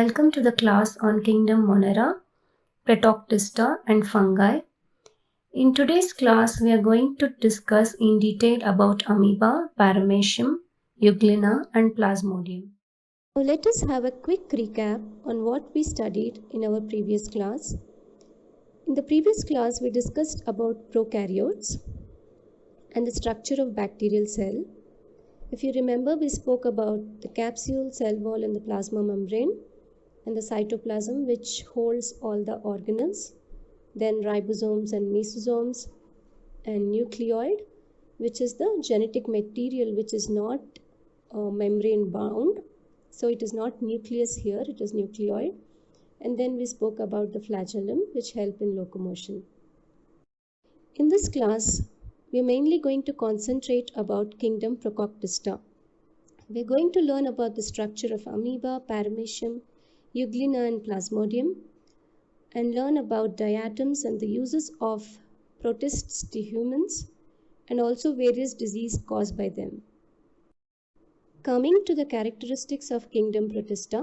Welcome to the class on kingdom Monera, Protoctista and Fungi. In today's class, we are going to discuss in detail about Amoeba, Paramecium, Euglena and Plasmodium. Now let us have a quick recap on what we studied in our previous class. In the previous class, we discussed about prokaryotes and the structure of bacterial cell. If you remember, we spoke about the capsule, cell wall and the plasma membrane and the cytoplasm which holds all the organelles, then ribosomes and mesosomes and nucleoid, which is the genetic material which is not membrane bound. So it is not nucleus here, it is nucleoid. And then we spoke about the flagellum which help in locomotion. In this class, we are mainly going to concentrate about kingdom Protoctista. We are going to learn about the structure of Amoeba, Paramecium, Euglena and Plasmodium, and learn about diatoms and the uses of protists to humans and also various diseases caused by them. Coming to the characteristics of kingdom Protista,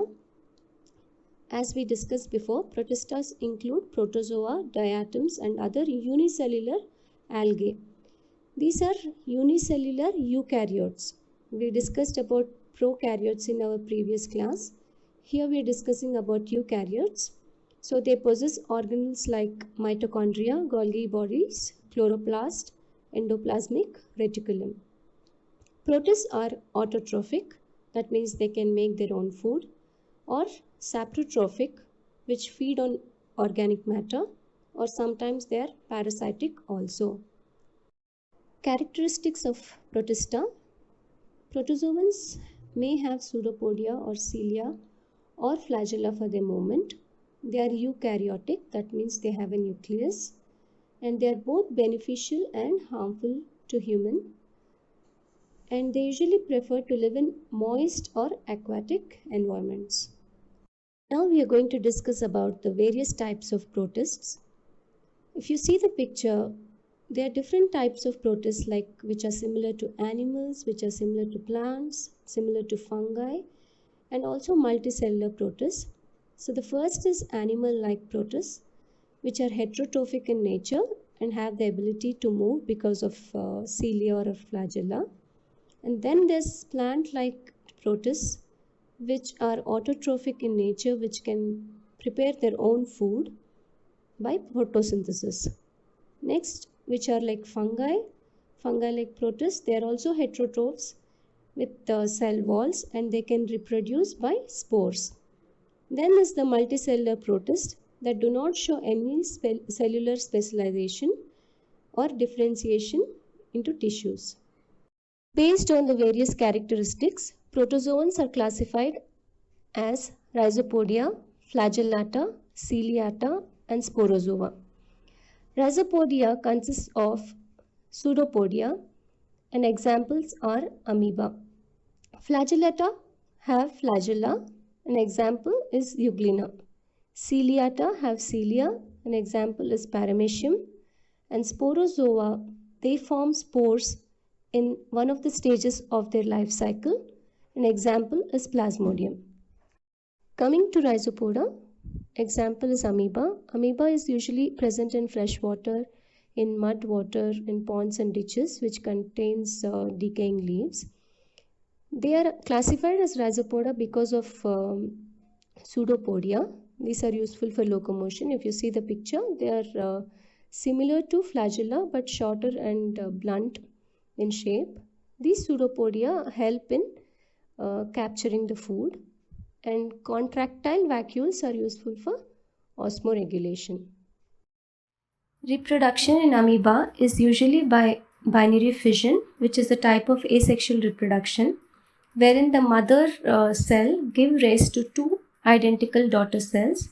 as we discussed before, protistas include protozoa, diatoms and other unicellular algae. These are unicellular eukaryotes. We discussed about prokaryotes in our previous class. Here we are discussing about eukaryotes. So they possess organelles like mitochondria, Golgi bodies, chloroplast, endoplasmic reticulum. Protists are autotrophic, that means they can make their own food, or saprotrophic, which feed on organic matter, or sometimes they are parasitic also. Characteristics of Protista. Protozoans may have pseudopodia or cilia or flagella for the moment. They are eukaryotic, that means they have a nucleus, and they are both beneficial and harmful to human. And they usually prefer to live in moist or aquatic environments. Now we are going to discuss about the various types of protists. If you see the picture, there are different types of protists which are similar to animals, which are similar to plants, similar to fungi, and also multicellular protists. So the first is animal-like protists, which are heterotrophic in nature and have the ability to move because of cilia or flagella. And then there's plant-like protists, which are autotrophic in nature, which can prepare their own food by photosynthesis. Next, which are like fungi like protists. They are also heterotrophs with cell walls and they can reproduce by spores. Then is the multicellular protists that do not show any cellular specialization or differentiation into tissues. Based on the various characteristics, protozoans are classified as Rhizopoda, Flagellata, Ciliata, and Sporozoa. Rhizopoda consists of pseudopodia, and examples are Amoeba. Flagellata have flagella, an example is Euglena. Ciliata have cilia, an example is Paramecium. And Sporozoa, they form spores in one of the stages of their life cycle. An example is Plasmodium. Coming to Rhizopoda, example is Amoeba. Amoeba is usually present in fresh water, in mud water, in ponds and ditches, which contains decaying leaves. They are classified as Rhizopoda because of pseudopodia. These are useful for locomotion. If you see the picture, they are similar to flagella but shorter and blunt in shape. These pseudopodia help in capturing the food, and contractile vacuoles are useful for osmoregulation. Reproduction in amoeba is usually by binary fission, which is a type of asexual reproduction, wherein the mother cell gives rise to two identical daughter cells,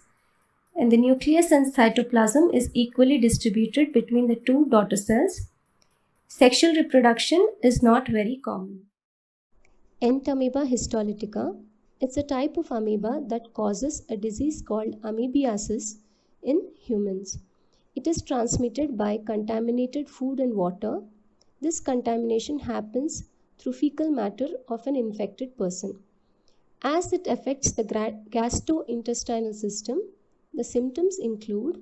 and the nucleus and cytoplasm is equally distributed between the two daughter cells. Sexual reproduction is not very common. Entamoeba histolytica. It's a type of amoeba that causes a disease called Amoebiasis in humans. It is transmitted by contaminated food and water. This contamination happens through fecal matter of an infected person. As it affects the gastrointestinal system, the symptoms include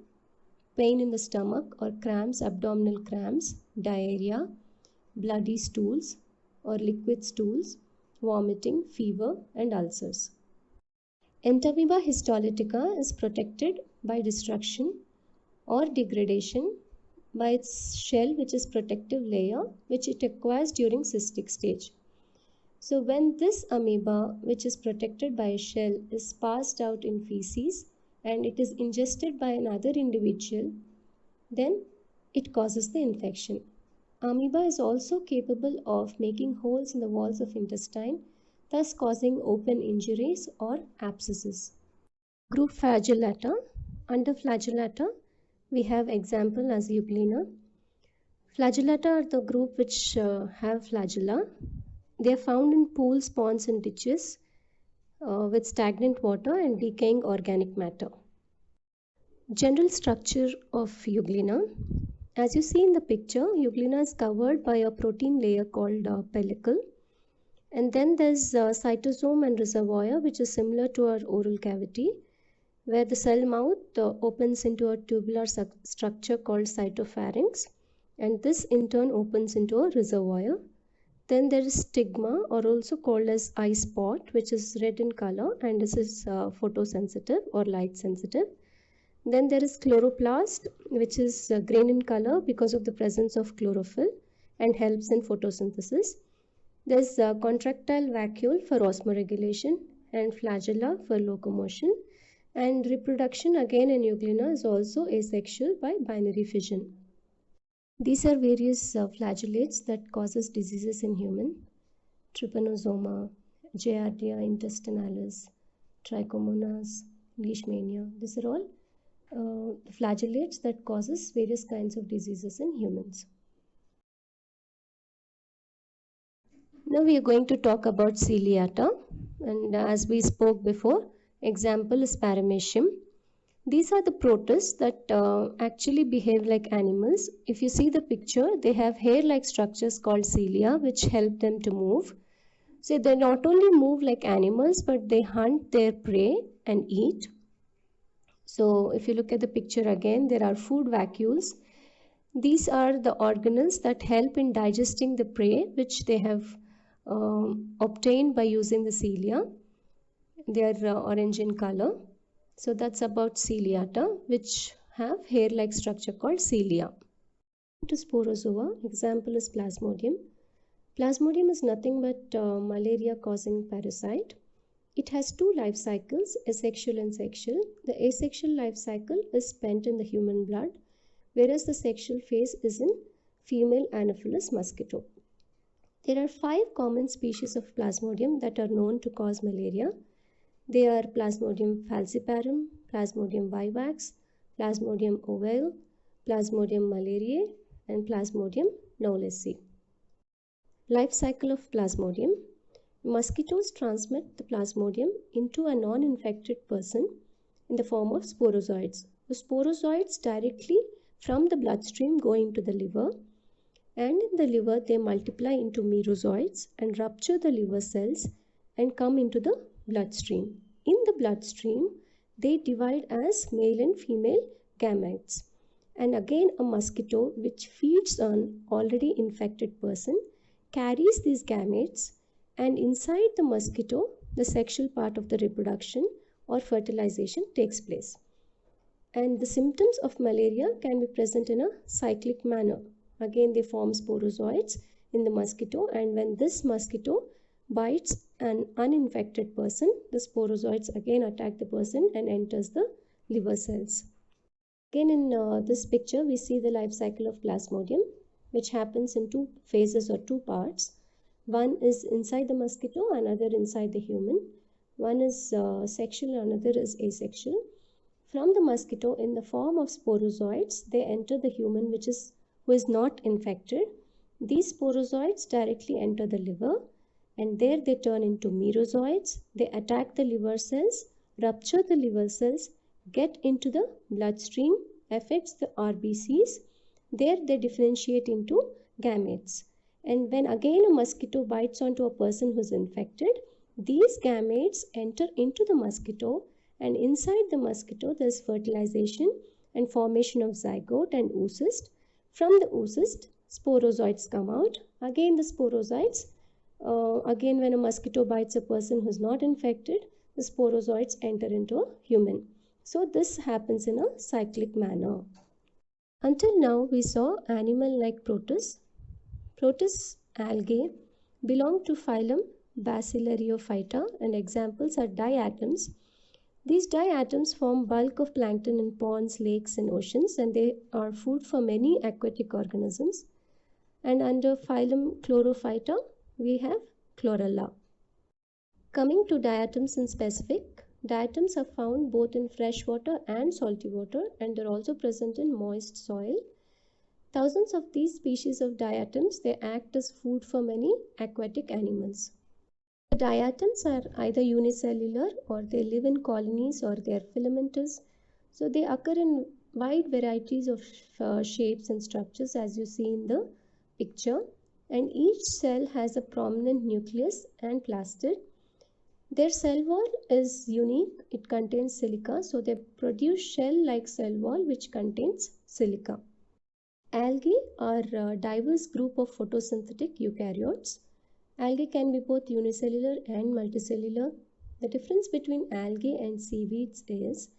pain in the stomach or cramps, abdominal cramps, diarrhea, bloody stools or liquid stools, vomiting, fever, and ulcers. Entamoeba histolytica is protected by destruction or degradation by its shell, which is protective layer, which it acquires during cystic stage. So when this amoeba, which is protected by a shell, is passed out in feces and it is ingested by another individual, then it causes the infection. Amoeba is also capable of making holes in the walls of intestine, thus causing open injuries or abscesses. Group Flagellata. Under Flagellata, we have example as Euglena. Flagellata are the group which have flagella. They are found in pools, ponds and ditches with stagnant water and decaying organic matter. General structure of Euglena. As you see in the picture, Euglena is covered by a protein layer called pellicle. And then there's cytosome and reservoir, which is similar to our oral cavity, where the cell mouth opens into a tubular structure called cytopharynx, and this in turn opens into a reservoir. Then there is stigma, or also called as eye spot, which is red in color, and this is photosensitive or light sensitive. Then there is chloroplast, which is green in color because of the presence of chlorophyll and helps in photosynthesis. There is contractile vacuole for osmoregulation and flagella for locomotion. And reproduction again in Euglena is also asexual by binary fission. These are various flagellates that causes diseases in human. Trypanosoma, Giardia intestinalis, Trichomonas, Leishmania. These are all flagellates that causes various kinds of diseases in humans. Now we are going to talk about Ciliata, and as we spoke before, example is Paramecium. These are the protists that actually behave like animals. If you see the picture, they have hair-like structures called cilia, which help them to move. So they not only move like animals, but they hunt their prey and eat. So if you look at the picture again, there are food vacuoles. These are the organelles that help in digesting the prey, which they have obtained by using the cilia. They are orange in color. So that's about Ciliata, which have hair-like structure called cilia. To Sporozoa, example is Plasmodium. Plasmodium is nothing but malaria-causing parasite. It has two life cycles, asexual and sexual. The asexual life cycle is spent in the human blood, whereas the sexual phase is in female Anopheles mosquito. There are 5 common species of Plasmodium that are known to cause malaria. They are Plasmodium falciparum, Plasmodium vivax, Plasmodium ovale, Plasmodium malariae, and Plasmodium knowlesi. Life cycle of Plasmodium. Mosquitoes transmit the Plasmodium into a non-infected person in the form of sporozoites. The sporozoites directly from the bloodstream go into the liver, and in the liver they multiply into merozoites and rupture the liver cells and come into the bloodstream. In the bloodstream, they divide as male and female gametes. And again, a mosquito which feeds on already infected person carries these gametes, and inside the mosquito, the sexual part of the reproduction or fertilization takes place. And the symptoms of malaria can be present in a cyclic manner. Again, they form sporozoites in the mosquito, and when this mosquito bites an uninfected person, the sporozoites again attack the person and enters the liver cells. Again, in this picture, we see the life cycle of Plasmodium, which happens in 2 phases or 2 parts. One is inside the mosquito, another inside the human. One is sexual, another is asexual. From the mosquito, in the form of sporozoites, they enter the human who is not infected. These sporozoites directly enter the liver, and there they turn into merozoites. They attack the liver cells, rupture the liver cells, get into the bloodstream, affects the RBCs. There they differentiate into gametes. And when again a mosquito bites onto a person who is infected, These gametes enter into the mosquito, and inside the mosquito there is fertilization and formation of zygote and oocyst. From the oocyst, sporozoites come out. Again the sporozoites, again when a mosquito bites a person who is not infected, the sporozoites enter into a human. So this happens in a cyclic manner. Until now we saw animal like protists. Protist algae belong to phylum Bacillariophyta, and examples are diatoms. These diatoms form bulk of plankton in ponds, lakes and oceans, and they are food for many aquatic organisms. And under phylum Chlorophyta, we have Chlorella. Coming to diatoms in specific, diatoms are found both in freshwater and salty water, and are also present in moist soil. Thousands of these species of diatoms, they act as food for many aquatic animals. The diatoms are either unicellular, or they live in colonies, or they are filamentous. So they occur in wide varieties of shapes and structures as you see in the picture, and each cell has a prominent nucleus and plastid. Their cell wall is unique. It contains silica, so they produce shell-like cell wall which contains silica. Algae are a diverse group of photosynthetic eukaryotes. Algae can be both unicellular and multicellular. The difference between algae and seaweeds is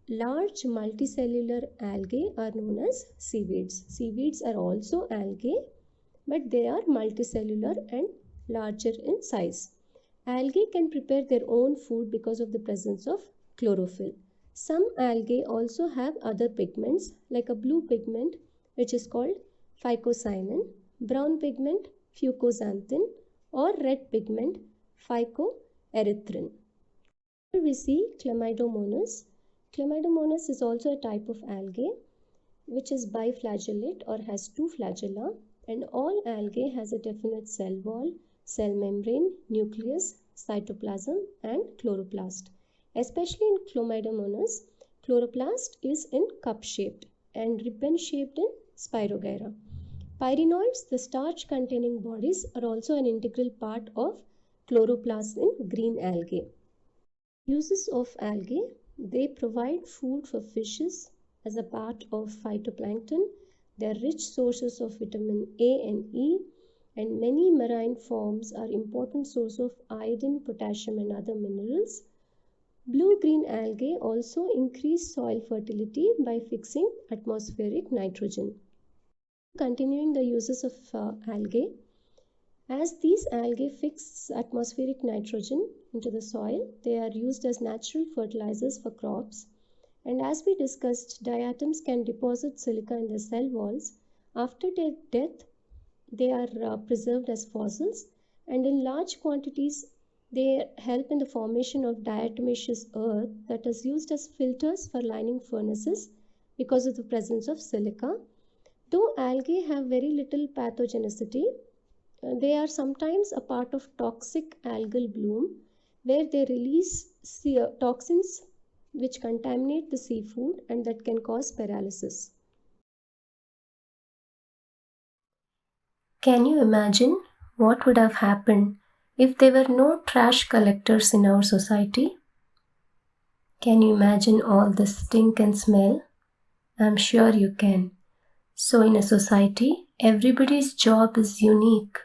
large multicellular algae are known as seaweeds. Seaweeds are also algae, but they are multicellular and larger in size. Algae can prepare their own food because of the presence of chlorophyll. Some algae also have other pigments, like a blue pigment which is called phycocyanin, brown pigment fucoxanthin, or red pigment phycoerythrin. Here we see Chlamydomonas. Chlamydomonas is also a type of algae which is biflagellate or has two flagella, and all algae has a definite cell wall, cell membrane, nucleus, cytoplasm and chloroplast. Especially in Chlamydomonas, chloroplast is in cup-shaped and ribbon-shaped in Spirogyra. Pyrenoids, the starch-containing bodies, are also an integral part of chloroplast in green algae. Uses of algae: they provide food for fishes as a part of phytoplankton. They are rich sources of vitamin A and E, and many marine forms are important source of iodine, potassium and other minerals. Blue-green algae also increase soil fertility by fixing atmospheric nitrogen. Continuing the uses of algae, as these algae fix atmospheric nitrogen into the soil, they are used as natural fertilizers for crops. And as we discussed, diatoms can deposit silica in their cell walls. After their death, they are preserved as fossils, and in large quantities they help in the formation of diatomaceous earth that is used as filters for lining furnaces because of the presence of silica. Though algae have very little pathogenicity, they are sometimes a part of toxic algal bloom, where they release toxins which contaminate the seafood and that can cause paralysis. Can you imagine what would have happened if there were no trash collectors in our society? Can you imagine all the stink and smell? I'm sure you can. So in a society, everybody's job is unique.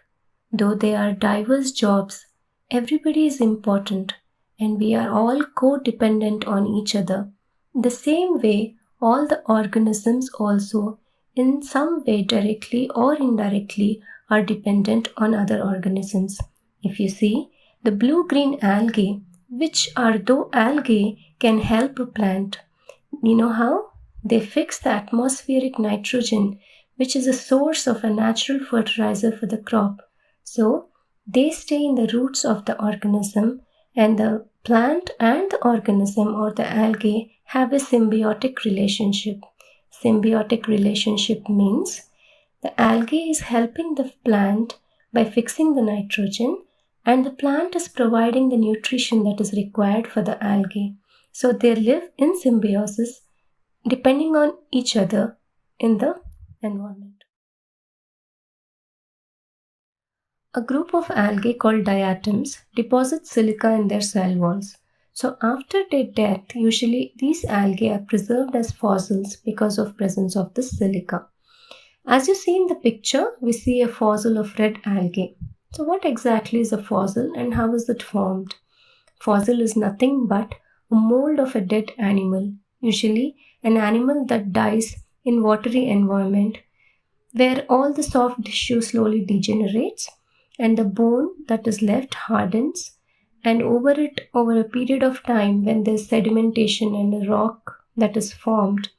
Though they are diverse jobs, everybody is important and we are all co-dependent on each other. The same way, all the organisms also, in some way directly or indirectly, are dependent on other organisms. If you see, the blue-green algae, which are though algae, can help a plant. You know how? They fix the atmospheric nitrogen, which is a source of a natural fertilizer for the crop. So, they stay in the roots of the organism, and the plant and the organism or the algae have a symbiotic relationship. Symbiotic relationship means the algae is helping the plant by fixing the nitrogen, and the plant is providing the nutrition that is required for the algae. So, they live in symbiosis depending on each other in the environment. A group of algae called diatoms deposit silica in their cell walls. So after their death, usually these algae are preserved as fossils because of presence of the silica. As you see in the picture, we see a fossil of red algae. So what exactly is a fossil and how is it formed? Fossil is nothing but a mold of a dead animal, usually an animal that dies in watery environment where all the soft tissue slowly degenerates and the bone that is left hardens, and over a period of time when there's sedimentation and a rock that is formed,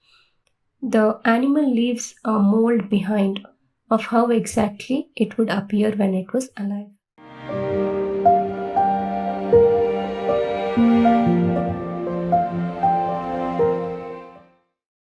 the animal leaves a mold behind of how exactly it would appear when it was alive.